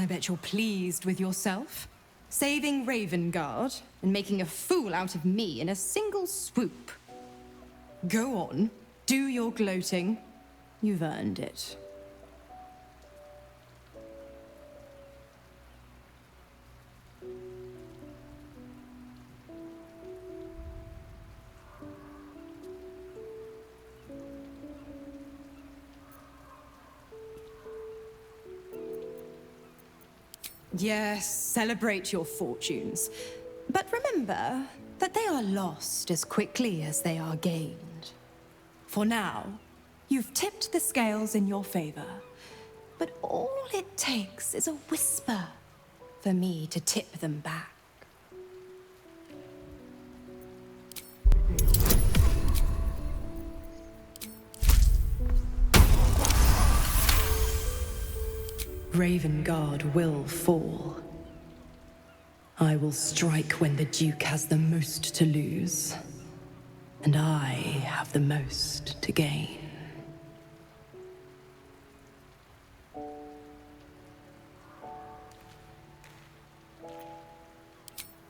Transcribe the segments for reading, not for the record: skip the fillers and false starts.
I bet you're pleased with yourself. Saving Ravengard and making a fool out of me in a single swoop. Go on, do your gloating. You've earned it. Yes, celebrate your fortunes. But remember that they are lost as quickly as they are gained. For now, you've tipped the scales in your favor. But all it takes is a whisper for me to tip them back. Ravengard will fall. I will strike when the Duke has the most to lose, and I have the most to gain.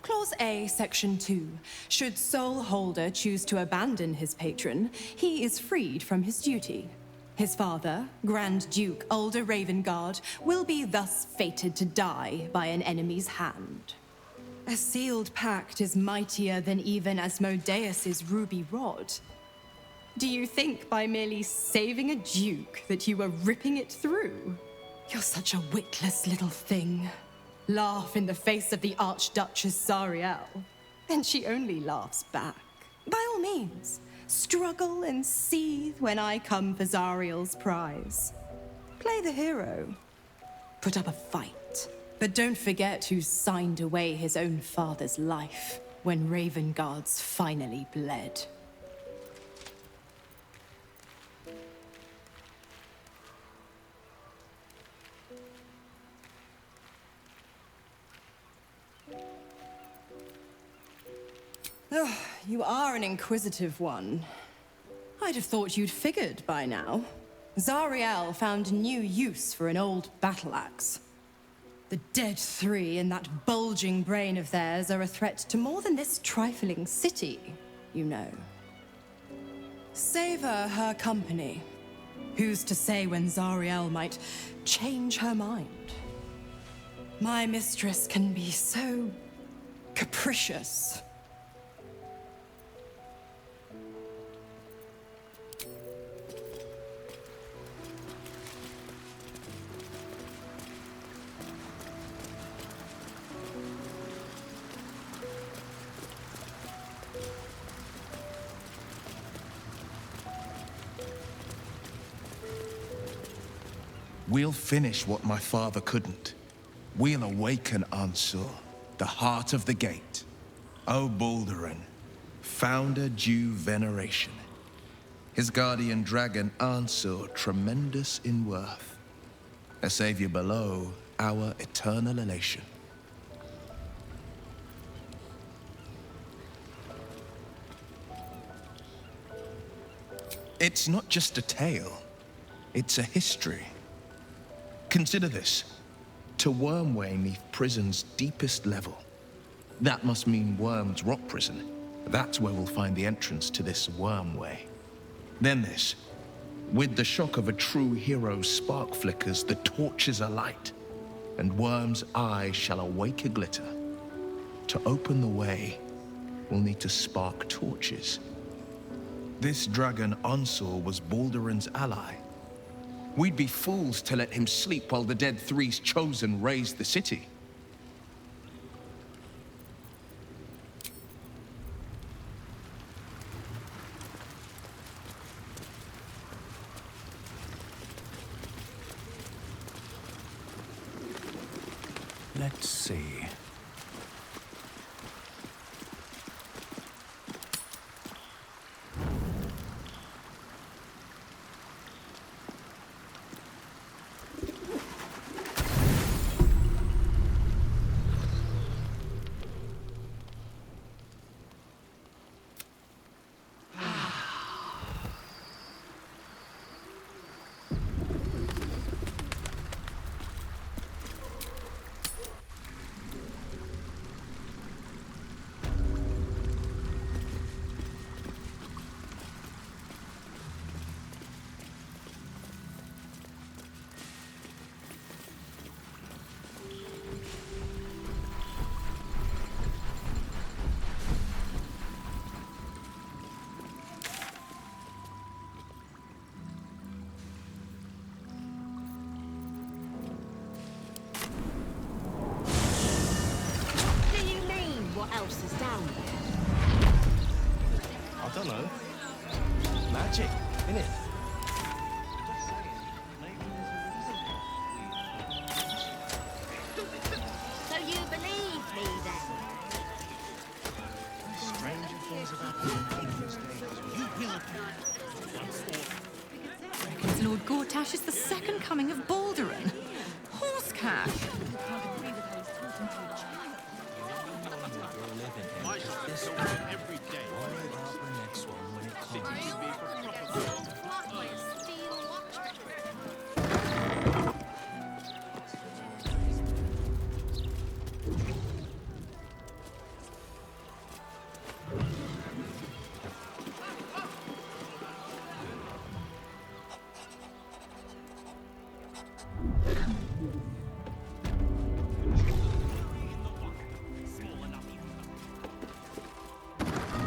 Clause A, Section 2. Should Soul Holder choose to abandon his patron, he is freed from his duty. His father, Grand Duke Ulder Ravengard, will be thus fated to die by an enemy's hand. A sealed pact is mightier than even Asmodeus's ruby rod. Do you think by merely saving a duke that you were ripping it through? You're such a witless little thing. Laugh in the face of the Archduchess Zariel, and she only laughs back. By all means, struggle and seethe when I come for Zariel's prize. Play the hero. Put up a fight. But don't forget who signed away his own father's life when Ravengard's finally bled. Oh, you are an inquisitive one. I'd have thought you'd figured by now. Zariel found new use for an old battle axe. The dead three in that bulging brain of theirs are a threat to more than this trifling city, you know. Savor her company. Who's to say when Zariel might change her mind? My mistress can be so capricious. We'll finish what my father couldn't. We'll awaken Ansur, the heart of the gate. O Balduran, founder due veneration. His guardian dragon Ansur, tremendous in worth. A savior below, our eternal elation. It's not just a tale, it's a history. Consider this. To Wormway 'neath prison's deepest level. That must mean Worm's Rock Prison. That's where we'll find the entrance to this Wormway. Then this. With the shock of a true hero's spark flickers, the torches alight, and Worm's eye shall awake a glitter. To open the way, we'll need to spark torches. This dragon Ansur was Balduran's ally. We'd be fools to let him sleep while the dead three's chosen raised the city. Let's see. Lord Gortash is the second coming of Balduran. Horse cash.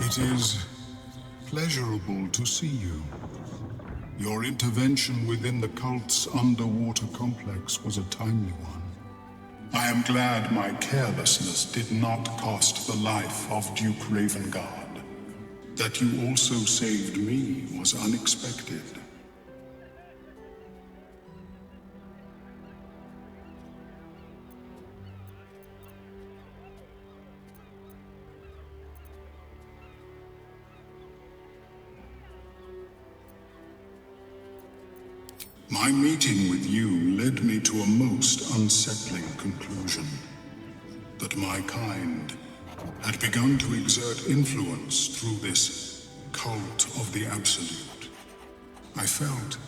It is pleasurable to see you. Your intervention within the cult's underwater complex was a timely one. I am glad my carelessness did not cost the life of Duke Ravengard. That you also saved me was unexpected. My meeting with you led me to a most unsettling conclusion. That my kind had begun to exert influence through this cult of the Absolute. I felt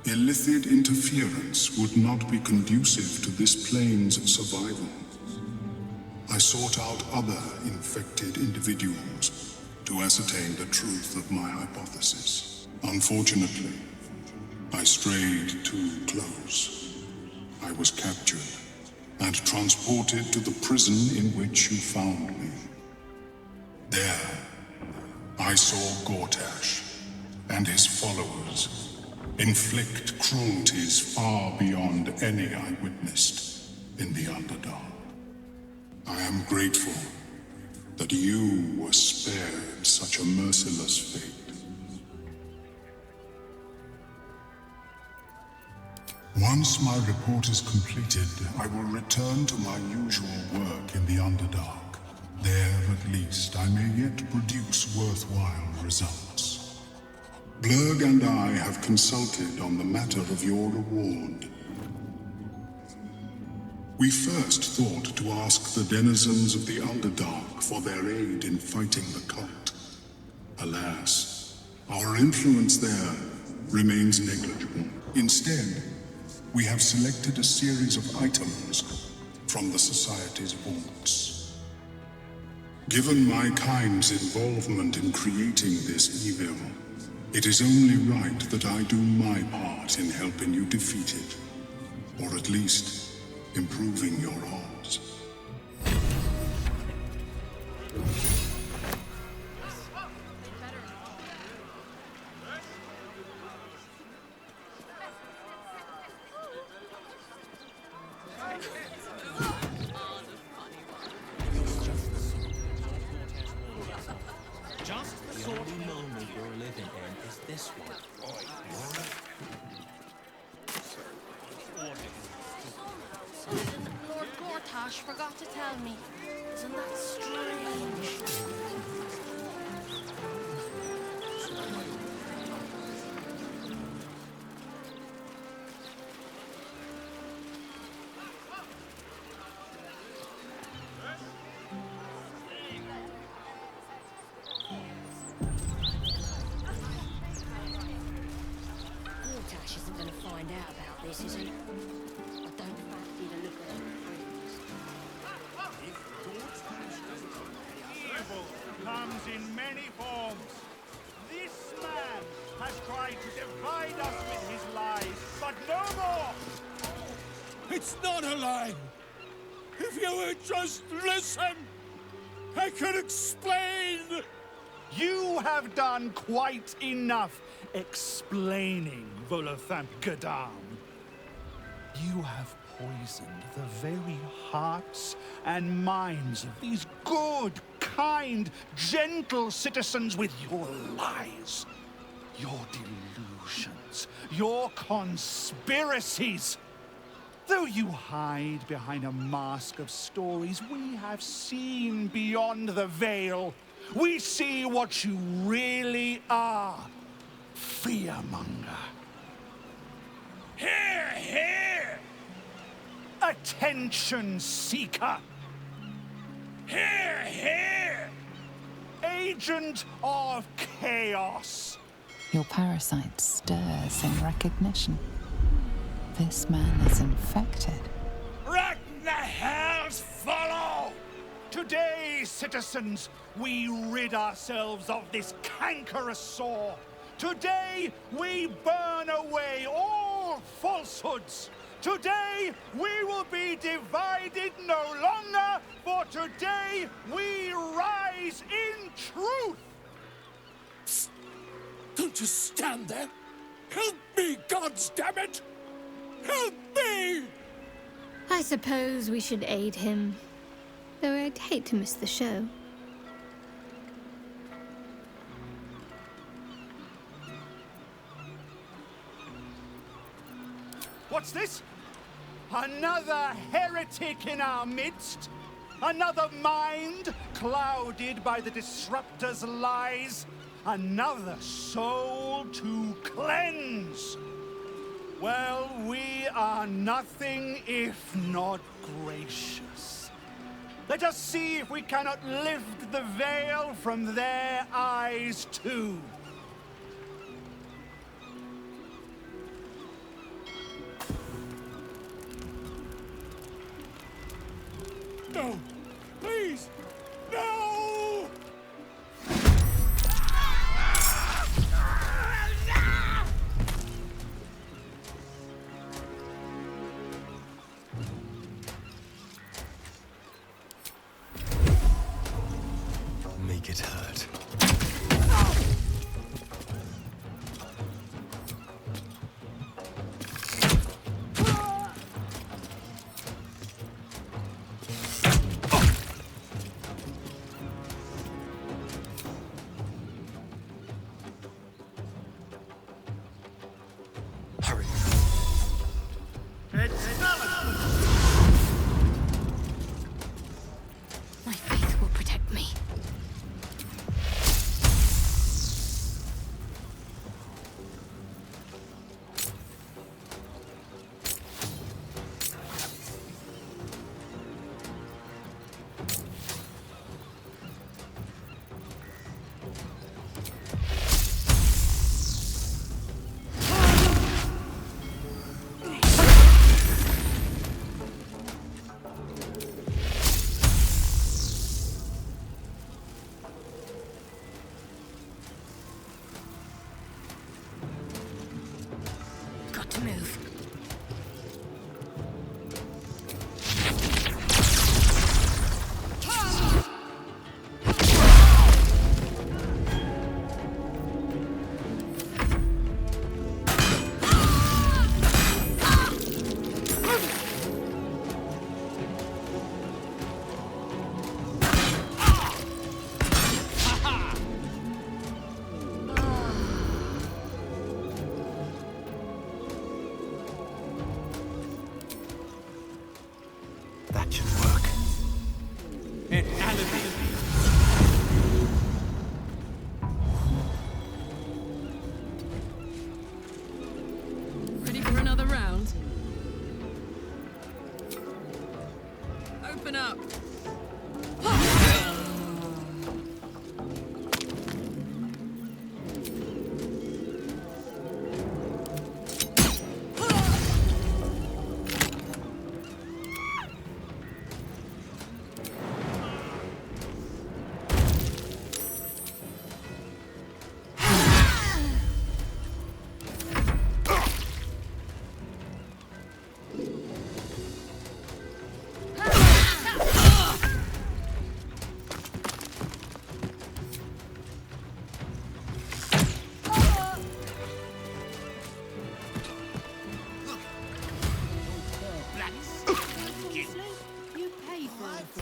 illicit interference would not be conducive to this plane's survival. I sought out other infected individuals to ascertain the truth of my hypothesis. Unfortunately, I strayed too close. I was captured and transported to the prison in which you found me. There, I saw Gortash and his followers inflict cruelties far beyond any I witnessed in the Underdark. I am grateful that you were spared such a merciless fate. Once my report is completed, I will return to my usual work in the Underdark. There, at least, I may yet produce worthwhile results. Blurg and I have consulted on the matter of your reward. We first thought to ask the denizens of the Underdark for their aid in fighting the cult. Alas, our influence there remains negligible. Instead, we have selected a series of items from the Society's vaults. Given my kind's involvement in creating this evil, it is only right that I do my part in helping you defeat it, or at least improving your odds. Lord Gortash forgot to tell me. Isn't that strange? Gortash isn't going to find out about this, is he? I don't fancy the look of him. Evil comes in many forms. This man has tried to divide us with his lies, but no more! It's not a lie! If you would just listen, I could explain! You have done quite enough explaining, Volothamp Gadam. You have poisoned the very hearts and minds of these good, kind, gentle citizens with your lies, your delusions, your conspiracies. Though you hide behind a mask of stories, we have seen beyond the veil. We see what you really are. Fearmonger. attention seeker. Here, here! Agent of chaos. Your parasite stirs in recognition. This man is infected. What the hell's follow? Today, citizens, we rid ourselves of this cankerous sore. Today, we burn away all falsehoods. Today, we will be divided no longer, for today, we rise in truth. Psst. Don't just stand there. Help me, goddammit! Help me! I suppose we should aid him. Though I'd hate to miss the show. What's this? Another heretic in our midst? Another mind clouded by the Disruptor's lies? Another soul to cleanse? Well, we are nothing if not gracious. Let us see if we cannot lift the veil from their eyes too. No! Please! No! Make it hurt. Hurry. My faith will protect me. Got to move. That should work. An alibi. Ready for another round? Open up.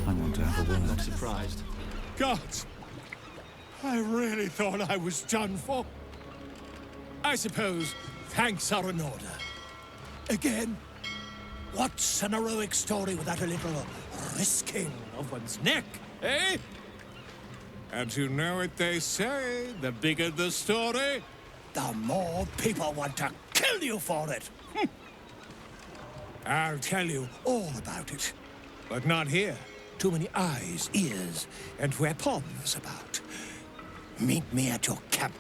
I want to have a word. Not surprised. God! I really thought I was done for. I suppose thanks are in order. Again, what's an heroic story without a little risking of one's neck, eh? And you know what they say, the bigger the story, the more people want to kill you for it. I'll tell you all about it. But not here. Too many eyes, ears, and weapons about. Meet me at your camp.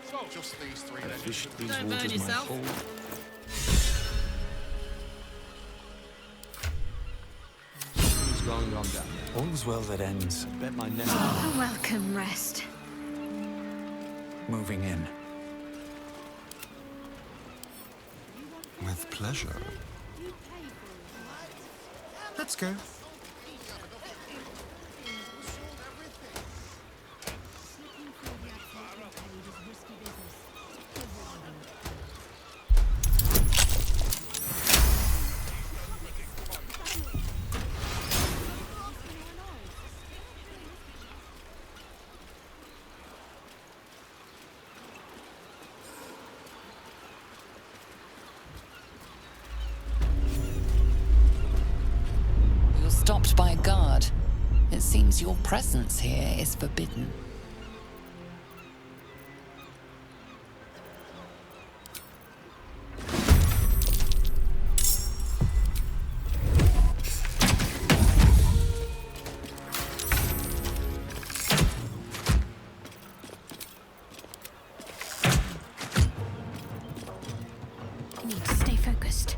So, just these three then. Fished these Don't burn waters my yourself. whole... Who's going on down there? All's well that ends. Bet my neck. A welcome rest. Moving in. With pleasure. Let's go. Stopped by a guard. It seems your presence here is forbidden. You need to stay focused.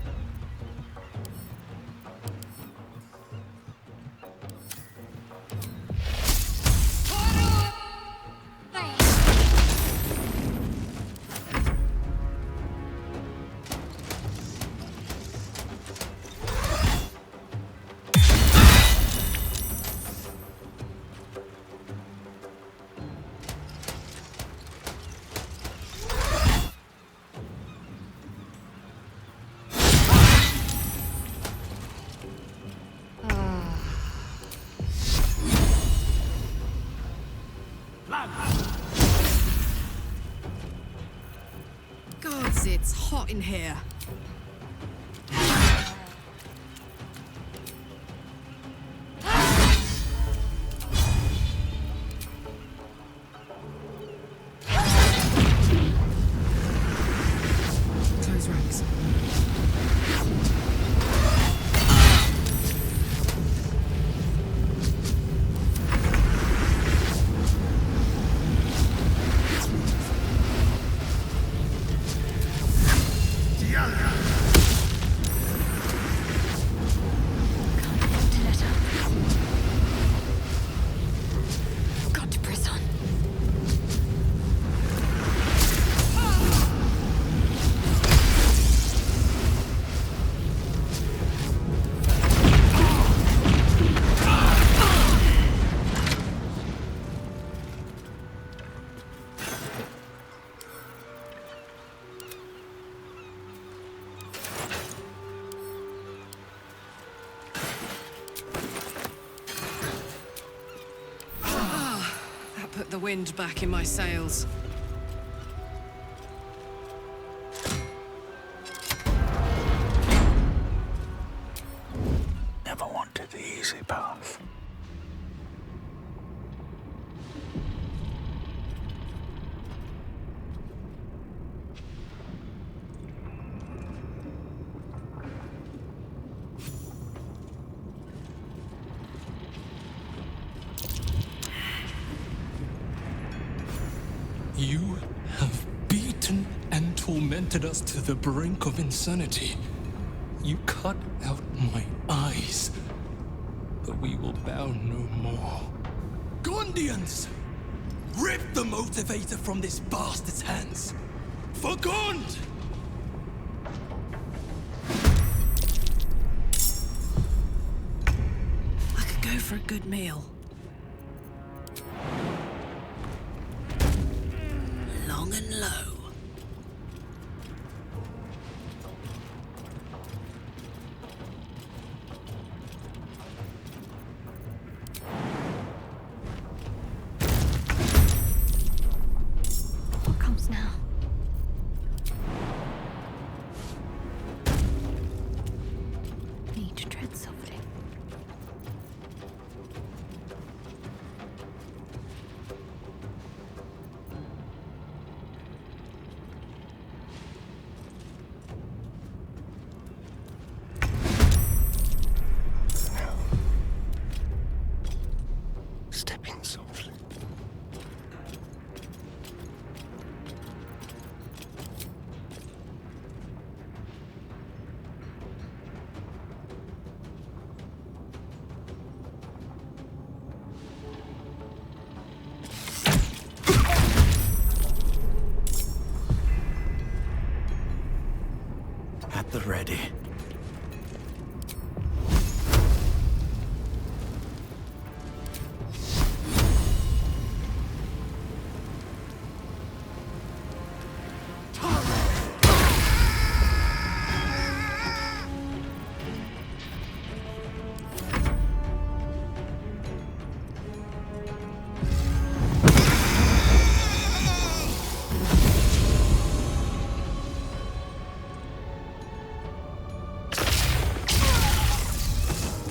Gods, it's hot in here. Close ranks. Put the wind back in my sails. Never wanted the easy path. You have beaten and tormented us to the brink of insanity. You cut out my eyes, but we will bow no more. Gondians! Rip the motivator from this bastard's hands! For Gond! I could go for a good meal. Long and low. What comes now? Need to tread softly. ready.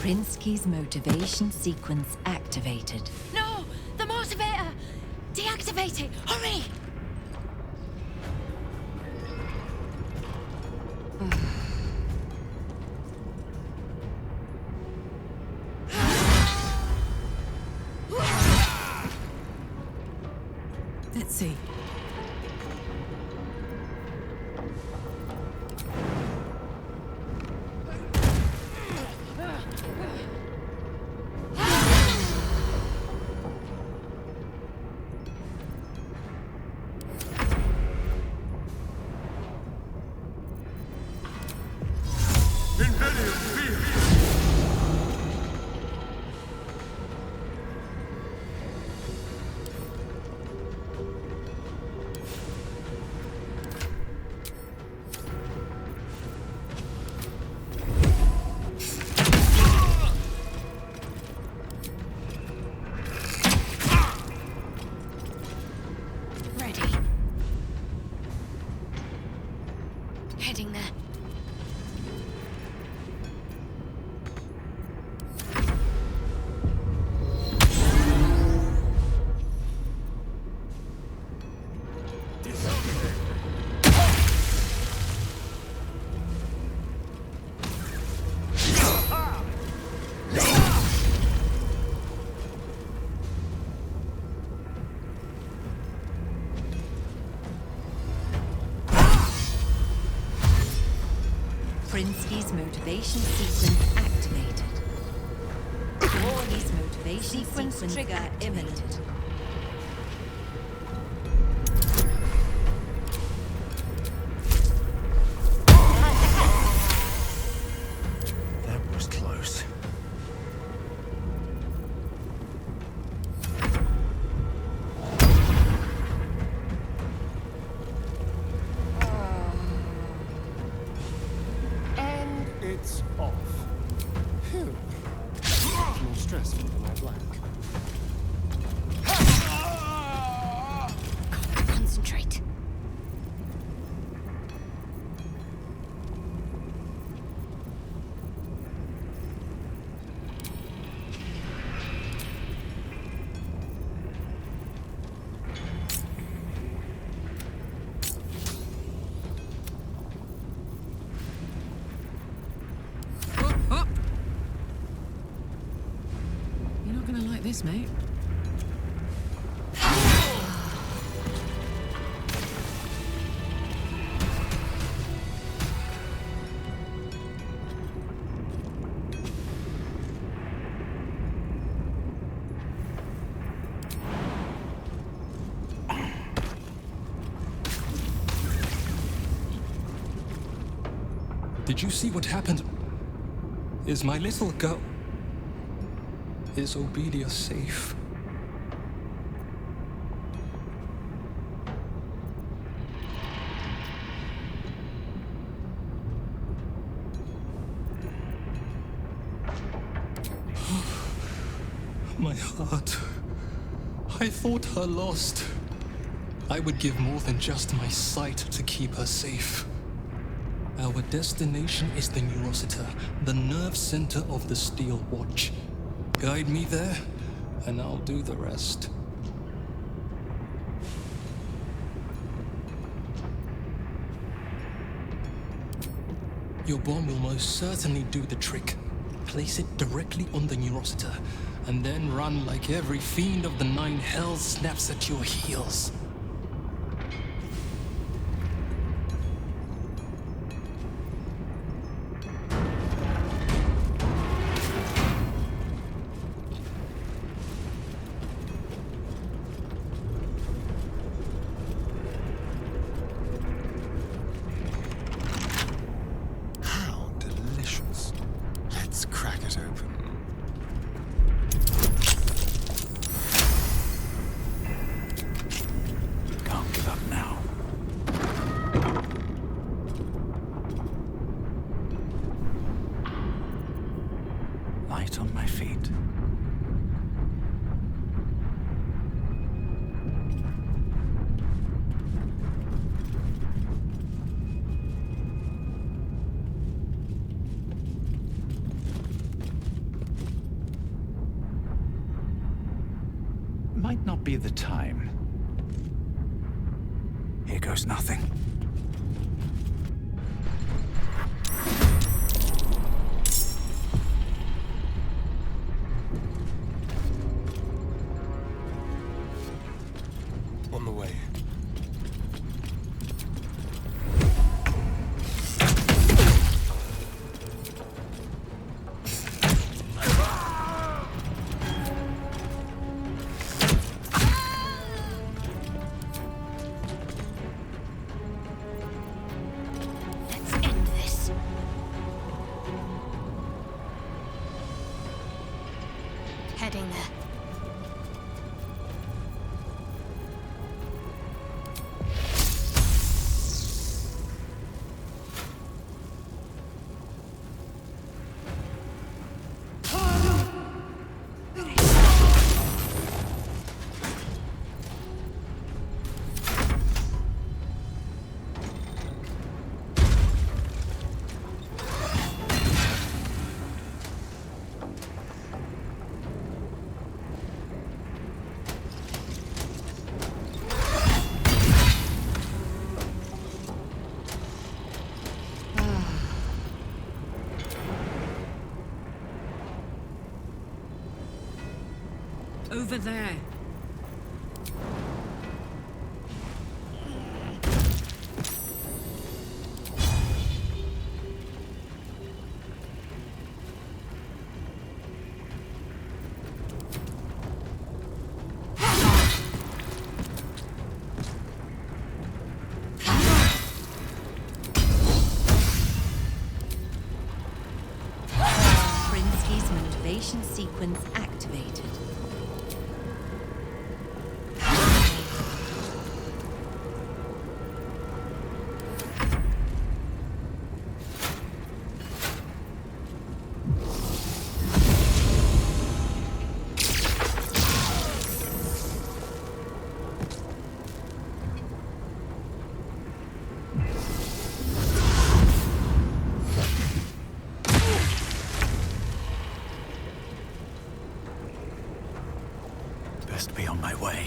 Prinsky's motivation sequence activated. No! The motivator! Deactivate it! Hurry! Let's see. Heading there. Prinsky's motivation sequence activated. Warley's motivation sequence trigger imminent. That was close. It's off. Phew. More stressful than I'd like. Concentrate. You're not gonna like this, mate. Did you see what happened? Is my little girl... Is Obedia safe? My heart. I thought her lost. I would give more than just my sight to keep her safe. Our destination is the Neurosita, the nerve center of the Steel Watch. Guide me there, and I'll do the rest. Your bomb will most certainly do the trick. Place it directly on the Neurosita, and then run like every fiend of the Nine Hells snaps at your heels. be the time. Here goes nothing. On the way. Heading there. Over there. Prinsky's motivation sequence activated. Best be on my way.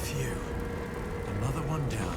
Phew. Another one down.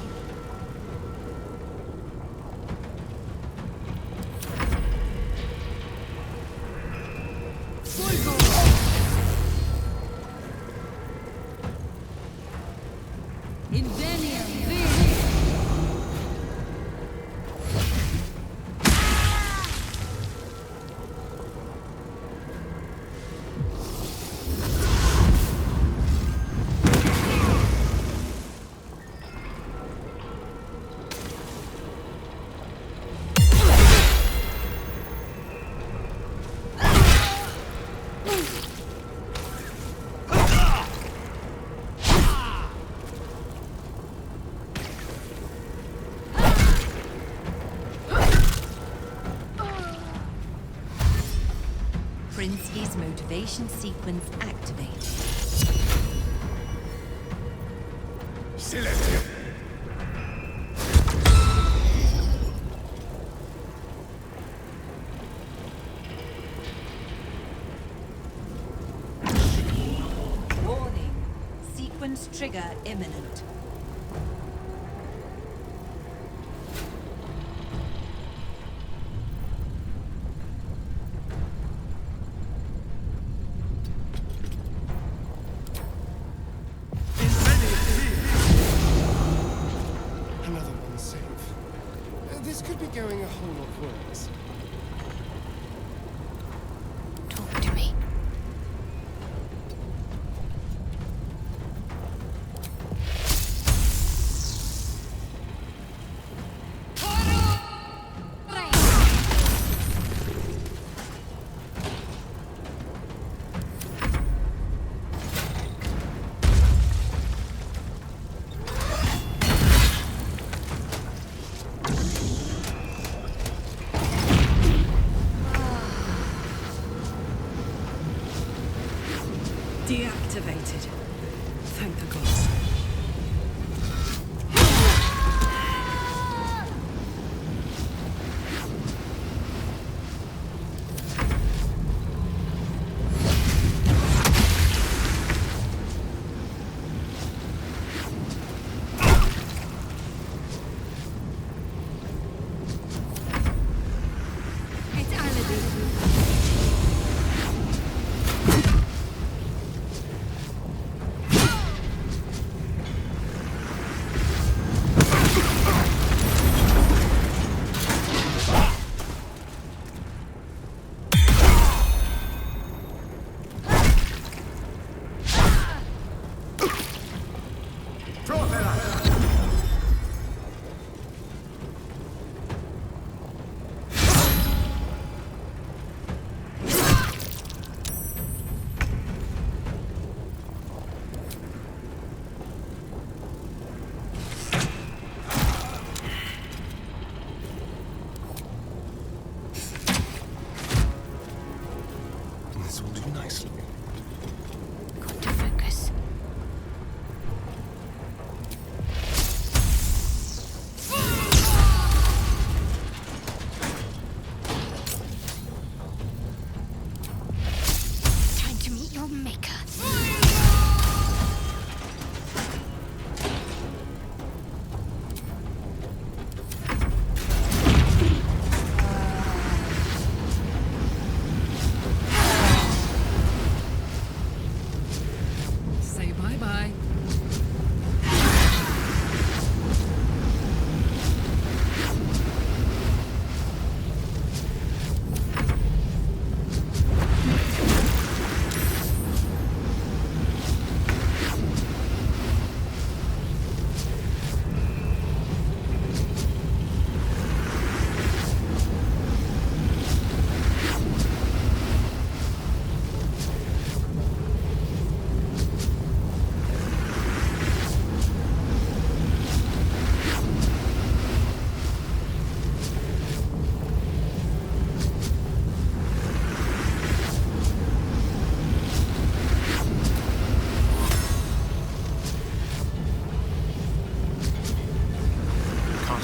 Prinsky's motivation sequence activated. Silencio! Warning. Sequence trigger imminent. Another one safe. This could be going a whole lot worse. Talk to me.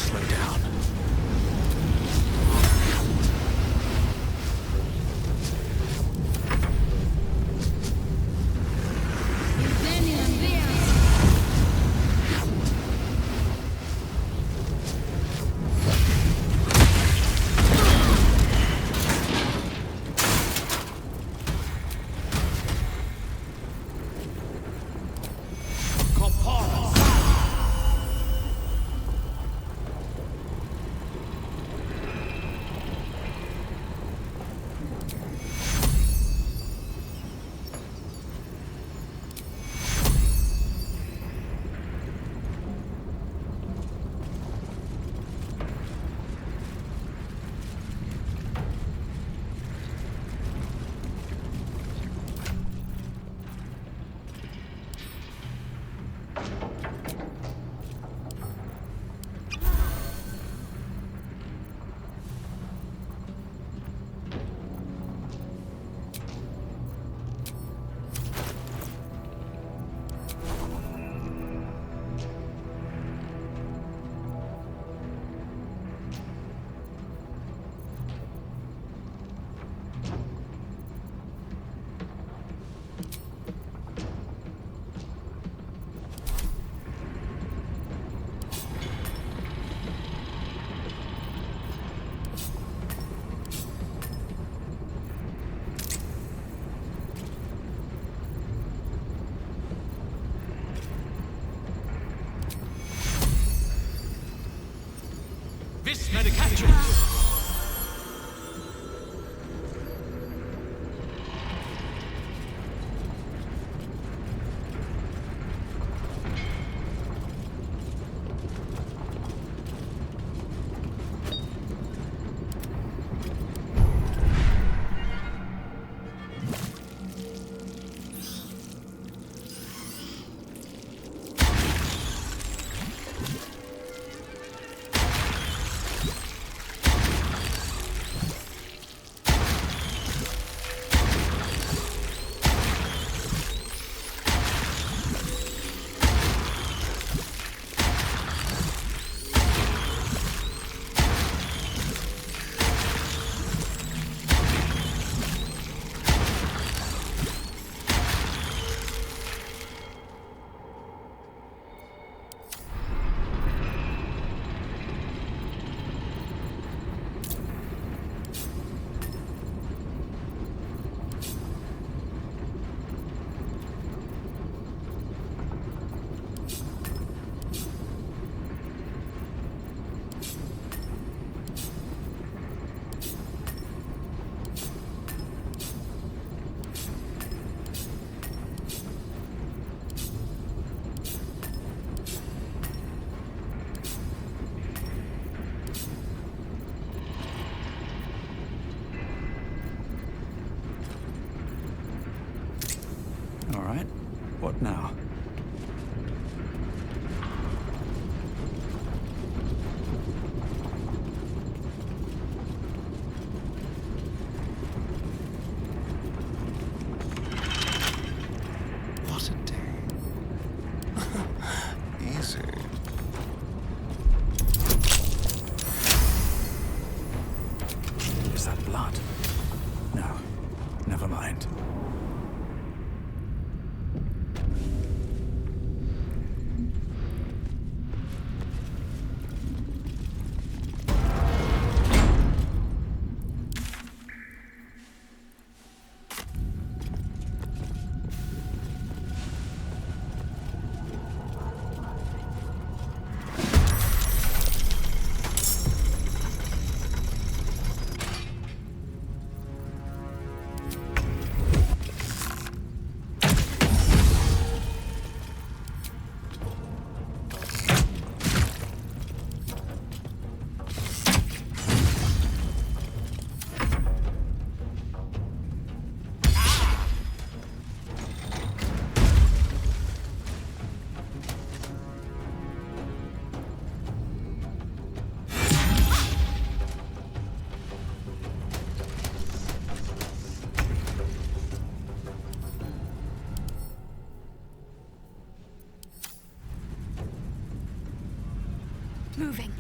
slow down. This medication! All right. What now? What a day. Easy. Is that blood? No. Never mind. Moving.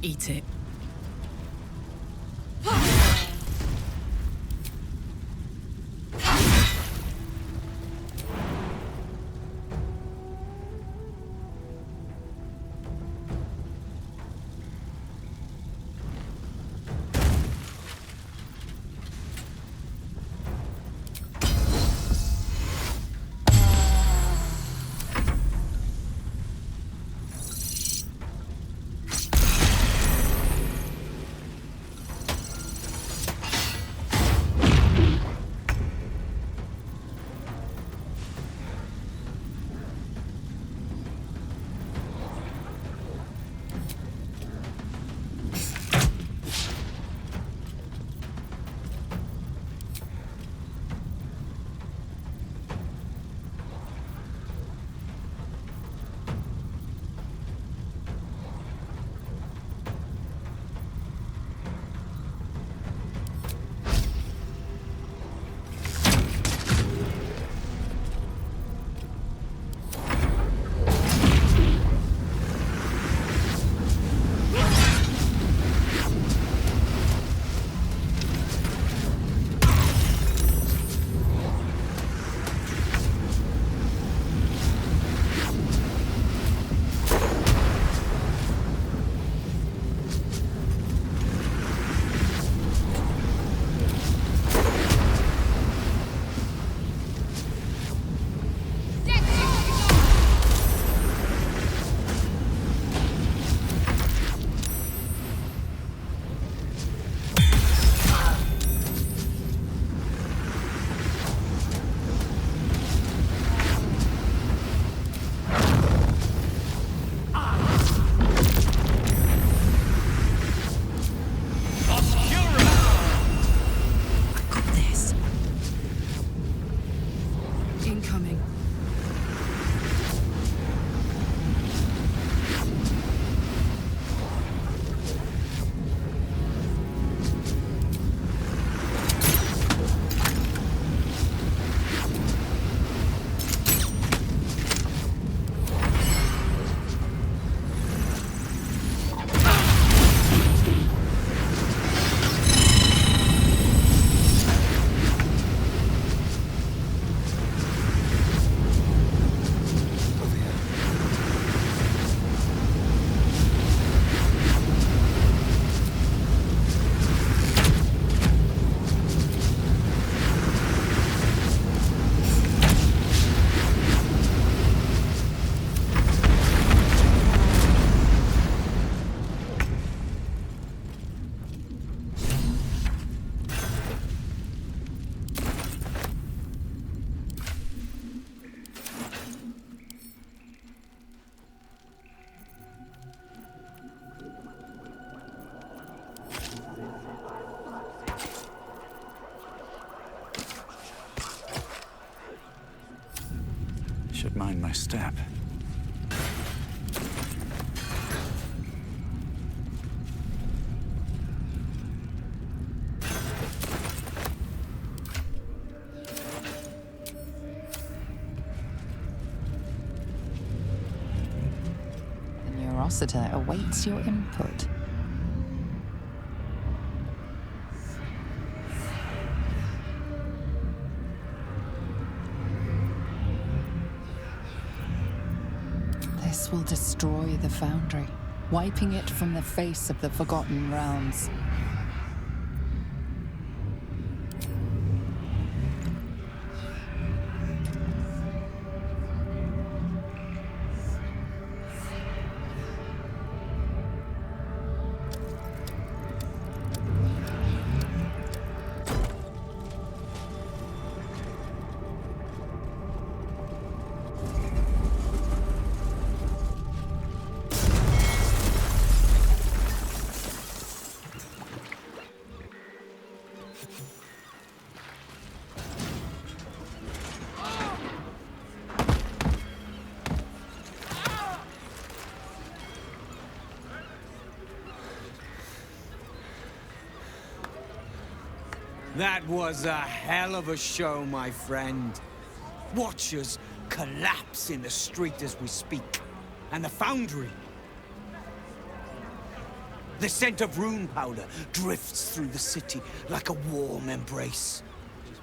Eat it. Should mind my step. The Neurosita awaits your input. This will destroy the Foundry, wiping it from the face of the Forgotten Realms. That was a hell of a show, my friend. Watchers collapse in the street as we speak. And the Foundry. The scent of rune powder drifts through the city like a warm embrace.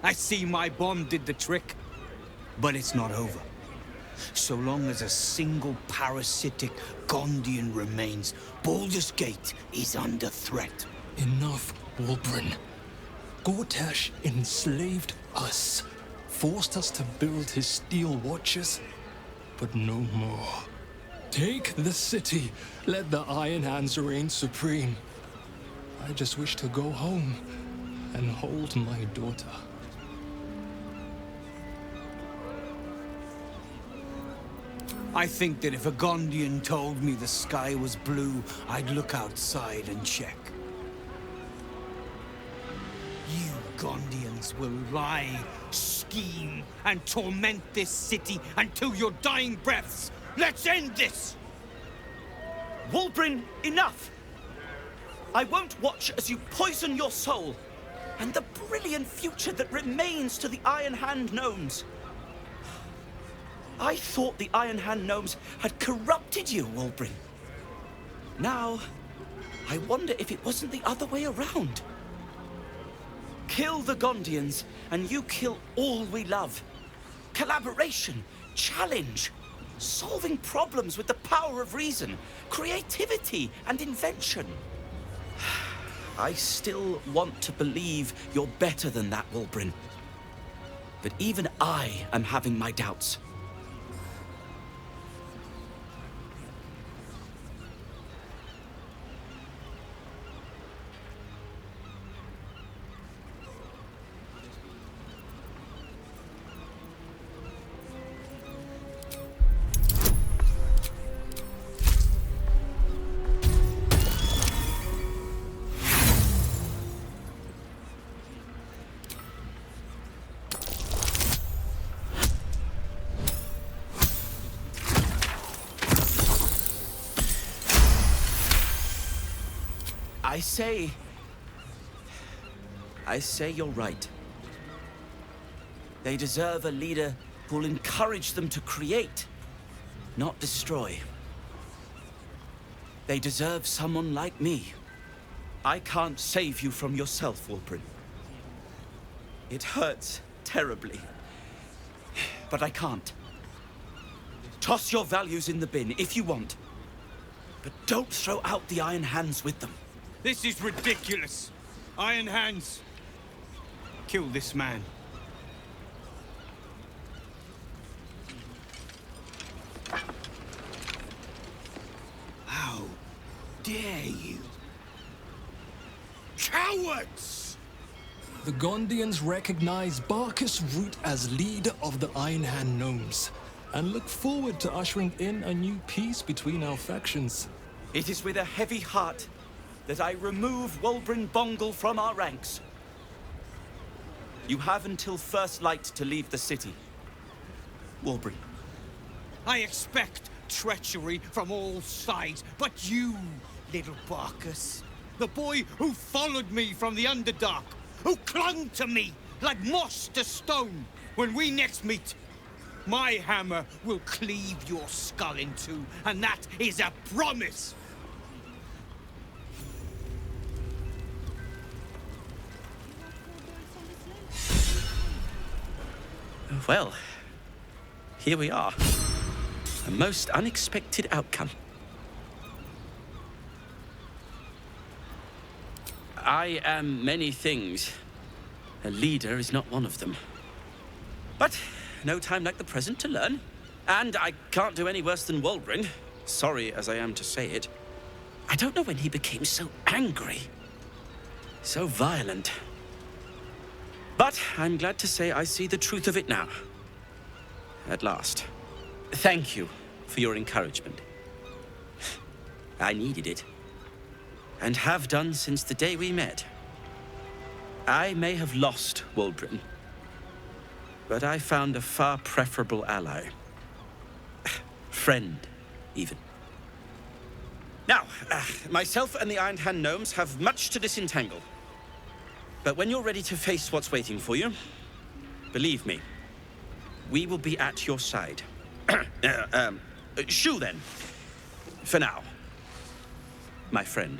I see my bomb did the trick, but it's not over. So long as a single parasitic Gondian remains, Baldur's Gate is under threat. Enough, Wulbren. Gortash enslaved us, forced us to build his steel watches, but no more. Take the city, let the Iron Hands reign supreme. I just wish to go home and hold my daughter. I think that if a Gondian told me the sky was blue, I'd look outside and check. You Gondians will lie, scheme, and torment this city until your dying breaths. Let's end this! Wulbren, enough! I won't watch as you poison your soul, and the brilliant future that remains to the Iron Hand gnomes. I thought the Iron Hand gnomes had corrupted you, Wulbren. Now, I wonder if it wasn't the other way around. Kill the Gondians, and you kill all we love. Collaboration, challenge, solving problems with the power of reason, creativity, and invention. I still want to believe you're better than that, Wulbren. But even I am having my doubts. I say you're right. They deserve a leader who'll encourage them to create, not destroy. They deserve someone like me. I can't save you from yourself, Wulbren. It hurts terribly, but I can't. Toss your values in the bin if you want, but don't throw out the Iron Hands with them. This is ridiculous. Iron Hands. Kill this man. How dare you? Cowards! The Gondians recognize Barkus Root as leader of the Iron Hand gnomes, and look forward to ushering in a new peace between our factions. It is with a heavy heart that I remove Wulbren Bongal from our ranks. You have until first light to leave the city. Wulbren. I expect treachery from all sides, but you, little Barkus, the boy who followed me from the Underdark, who clung to me like moss to stone, when we next meet, my hammer will cleave your skull in two, and that is a promise! Well, here we are. A most unexpected outcome. I am many things. A leader is not one of them. But no time like the present to learn. And I can't do any worse than Wulbren, sorry as I am to say it. I don't know when he became so angry, so violent. But I'm glad to say I see the truth of it now. At last. Thank you for your encouragement. I needed it. And have done since the day we met. I may have lost Wulbren, but I found a far preferable ally. Friend, even. Now, myself and the Iron Hand gnomes have much to disentangle. But when you're ready to face what's waiting for you, believe me, we will be at your side. Shoo then. For now. My friend.